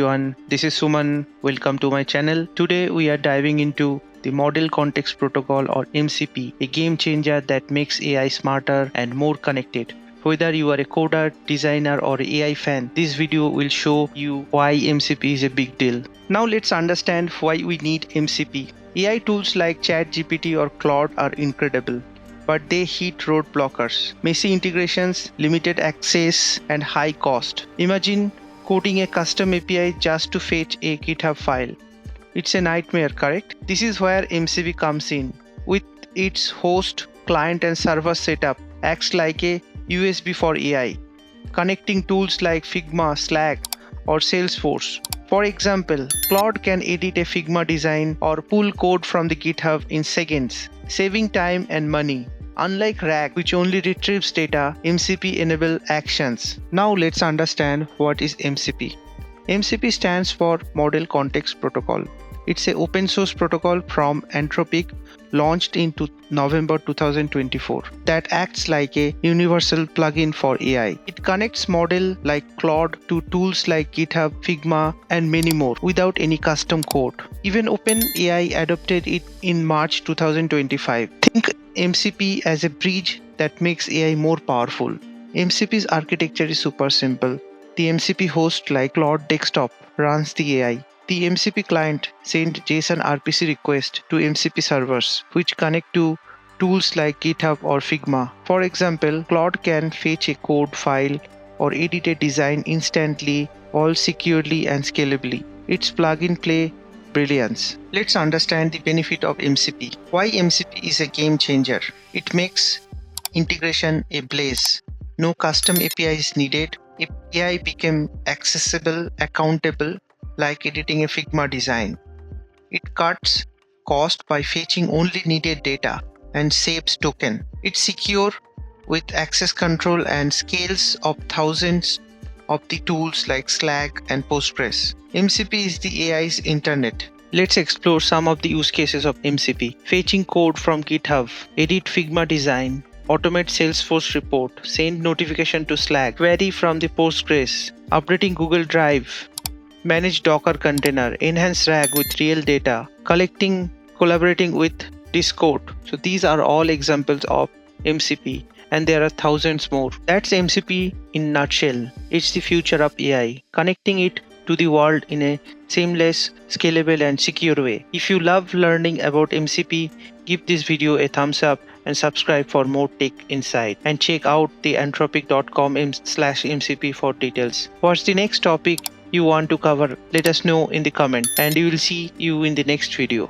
everyone, this is Suman. Welcome to my channel. Today we are diving into the Model Context Protocol or MCP, a game changer that makes AI smarter and more connected. Whether you are a coder, designer or AI fan, this video will show you why MCP is a big deal. Now let's understand why we need MCP. AI tools like ChatGPT or Claude are incredible, but they hit roadblockers, messy integrations, limited access, and high cost. Imagine coding a custom API just to fetch a GitHub file. It's a nightmare, correct? This is where MCP comes in. With its host, client, and server setup, acts like a USB for AI, connecting tools like Figma, Slack, or Salesforce. For example, Claude can edit a Figma design or pull code from the GitHub in seconds, saving time and money. Unlike RAG, which only retrieves data, MCP enables actions. Now let's understand what is MCP. MCP stands for Model Context Protocol. It's an open source protocol from Anthropic launched in November 2024 that acts like a universal plugin for AI. It connects models like Claude to tools like GitHub, Figma, and many more without any custom code. Even OpenAI adopted it in March 2025. Think MCP as a bridge that makes AI more powerful. MCP's architecture is super simple. The MCP host like Claude Desktop runs the AI. The MCP client sends JSON RPC requests to MCP servers, which connect to tools like GitHub or Figma. For example, Claude can fetch a code file or edit a design instantly, all securely and scalably. It's plug-and-play brilliance. Let's understand the benefit of MCP. Why MCP is a game changer? It makes integration a blaze. No custom API is needed. API became accessible, accountable, like editing a Figma design. It cuts cost by fetching only needed data and saves token. It's secure with access control and scales of thousands of the tools like Slack and Postgres. MCP is the AI's internet. Let's explore some of the use cases of MCP. Fetching code from GitHub, edit Figma design, automate Salesforce report, send notification to Slack, query from the Postgres, updating Google Drive, manage Docker container, enhance RAG with real data, collaborating with Discord. So these are all examples of MCP, and there are thousands more. That's MCP in a nutshell. It's the future of AI, connecting it to the world in a seamless, scalable, and secure way. If you love learning about MCP, give this video a thumbs up and subscribe for more tech insight. And check out the anthropic.com/MCP for details. What's the next topic you want to cover? Let us know in the comment, and we will see you in the next video.